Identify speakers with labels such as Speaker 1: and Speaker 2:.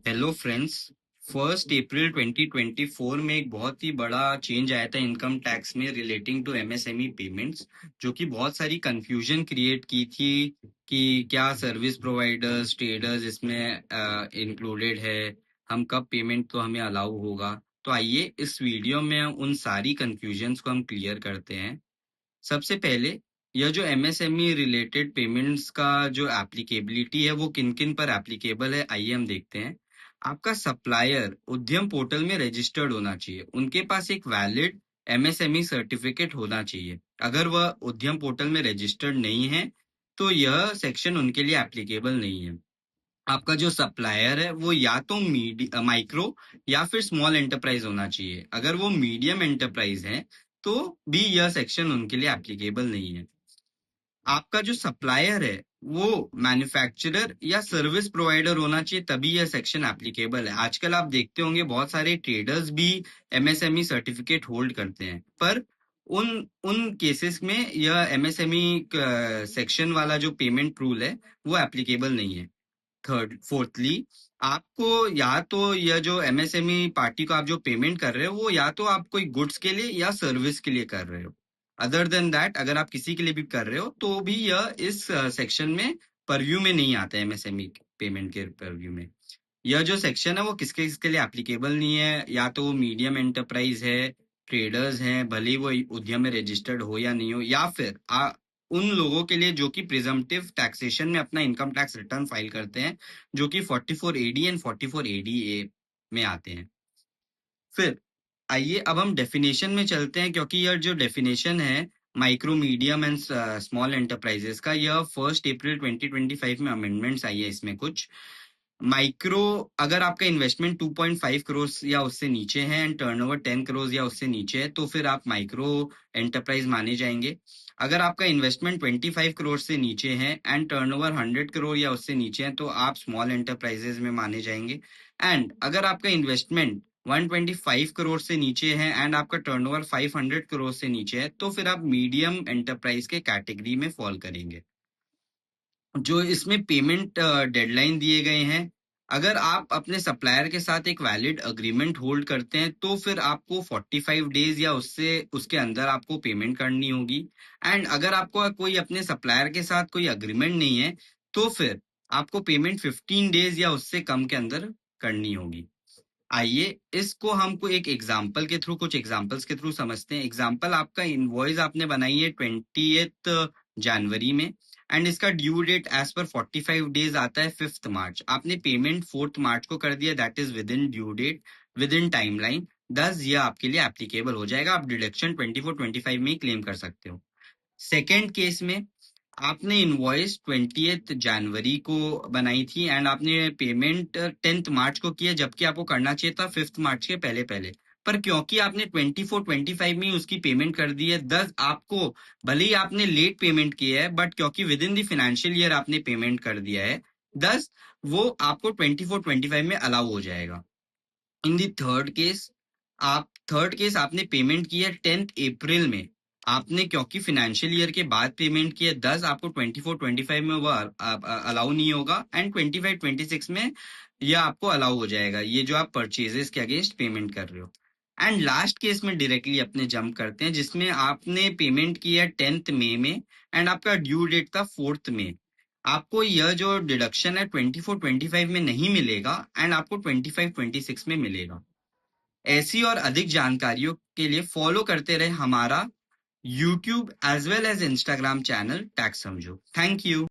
Speaker 1: Hello friends. 1 अप्रैल 2024 में एक बहुत ही बड़ा चेंज आया था इनकम टैक्स में रिलेटिंग टू एमएसएमई पेमेंट्स, जो कि बहुत सारी कंफ्यूजन क्रिएट की थी कि क्या सर्विस प्रोवाइडर्स ट्रेडर्स इसमें इंक्लूडेड है, हम कब पेमेंट तो हमें अलाउ होगा। तो आइए इस वीडियो में उन सारी कंफ्यूजन्स को हम क्लियर करते हैं। सबसे पहले यह जो एमएसएमई रिलेटेड पेमेंट्स का जो एप्लीकेबिलिटी है वो किन किन पर एप्लीकेबल है, आइए हम देखते हैं। आपका सप्लायर उद्यम पोर्टल में रजिस्टर्ड होना चाहिए, उनके पास एक वैलिड एमएसएमई सर्टिफिकेट होना चाहिए। अगर वह उद्यम पोर्टल में रजिस्टर्ड नहीं है तो यह सेक्शन उनके लिए एप्लीकेबल नहीं है। आपका जो सप्लायर है वो या तो माइक्रो या फिर स्मॉल एंटरप्राइज होना चाहिए। अगर वो मीडियम एंटरप्राइज है तो भी यह सेक्शन उनके लिए एप्लीकेबल नहीं है। आपका जो सप्लायर है वो मैन्युफैक्चरर या सर्विस प्रोवाइडर होना चाहिए, तभी यह सेक्शन एप्लीकेबल है। आजकल आप देखते होंगे बहुत सारे ट्रेडर्स भी एमएसएमई सर्टिफिकेट होल्ड करते हैं, पर उन उन केसेस में यह एमएसएमई सेक्शन वाला जो पेमेंट रूल है वो एप्लीकेबल नहीं है। फोर्थली, आपको या तो यह जो एमएसएमई पार्टी को आप जो पेमेंट कर रहे हो वो या तो आप कोई गुड्स के लिए या सर्विस के लिए कर रहे हो। अदर देन दैट, अगर आप किसी के लिए भी कर रहे हो तो भी यह इस सेक्शन में परव्यू में नहीं आता है। एमएसएमई पेमेंट के परव्यू में यह जो सेक्शन है वो किसके किसके लिए एप्लीकेबल नहीं है, या तो वो मीडियम एंटरप्राइज है, ट्रेडर्स हैं, भले ही वो उद्यम में रजिस्टर्ड हो या नहीं हो, या फिर उन लोगों के लिए जो कि प्रिजम्पटिव टैक्सेशन में अपना इनकम टैक्स रिटर्न फाइल करते हैं, जो कि 44AD एंड 44ADA में आते हैं। फिर आइए अब हम डेफिनेशन में चलते हैं, क्योंकि यह जो डेफिनेशन है micro medium and small enterprises का, यह 1 अप्रैल 2025 में अमेंडमेंट्स आई है। इसमें कुछ माइक्रो, अगर आपका इन्वेस्टमेंट 2.5 करोड़ या उससे नीचे है एंड टर्नओवर 10 करोड़ या उससे नीचे है तो फिर आप माइक्रो एंटरप्राइज माने जाएंगे। अगर आपका इन्वेस्टमेंट 25 करोड़ से नीचे है एंड टर्नओवर 100 करोड़ या उससे नीचे है तो आप स्मॉल एंटरप्राइजेज में माने जाएंगे। एंड अगर आपका इन्वेस्टमेंट 125 करोड़ से नीचे है एंड आपका टर्नओवर 500 करोड़ से नीचे है तो फिर आप मीडियम एंटरप्राइज के कैटेगरी में फॉल करेंगे। जो इसमें पेमेंट डेडलाइन दिए गए हैं, अगर आप अपने सप्लायर के साथ एक वैलिड अग्रीमेंट होल्ड करते हैं तो फिर आपको 45 डेज या उससे उसके अंदर आपको पेमेंट करनी होगी। एंड अगर आपको कोई अपने सप्लायर के साथ कोई अग्रीमेंट नहीं है तो फिर आपको पेमेंट 15 डेज या उससे कम के अंदर करनी होगी। आइए इसको हमको एक एग्जाम्पल के थ्रू, कुछ एग्जाम्पल्स के थ्रू समझते हैं। एग्जाम्पल, आपका इनवॉइस आपने बनाई है 20 जनवरी में एंड इसका due date as per 45 days आता है 5 मार्च। आपने पेमेंट 4 मार्च को कर दिया, that is within due date, within timeline, दस ये आपके लिए एप्लीकेबल हो जाएगा। आप डिडक्शन 24-25 में ही क्लेम कर सकते हो। सेकेंड केस में आपने इनवॉइस 20 जनवरी को बनाई थी एंड आपने पेमेंट 10 मार्च को किया, जबकि आपको करना चाहिए था 5 मार्च के पहले पहले। पर क्योंकि आपने 24-25 में ही उसकी पेमेंट कर दी है, दस आपको, भले ही आपने लेट पेमेंट किया है बट क्योंकि with in the financial year आपने पेमेंट कर दिया है, दस वो आपको 24-25 में अलाउ हो जाएगा। इन दी थर्ड केस आपने पेमेंट की है 10 अप्रैल में, आपने क्योंकि फाइनेंशियल ईयर के बाद पेमेंट की है, दस आपको 24-25 में वो अलाउ नहीं होगा एंड 25-26 में यह आपको अलाउ हो जाएगा, ये जो आप परचेजेस के अगेंस्ट पेमेंट कर रहे हो। एंड लास्ट केस में डायरेक्टली अपने जंप करते हैं, जिसमें आपने पेमेंट की है 10 मई में एंड आपका ड्यू डेट था 4 मई। आपको यह जो डिडक्शन है 24-25 में नहीं मिलेगा एंड आपको 25-26 में मिलेगा। ऐसी और अधिक जानकारियों के लिए फॉलो करते रहे हमारा YouTube as well as Instagram channel tax समझो। Thank you.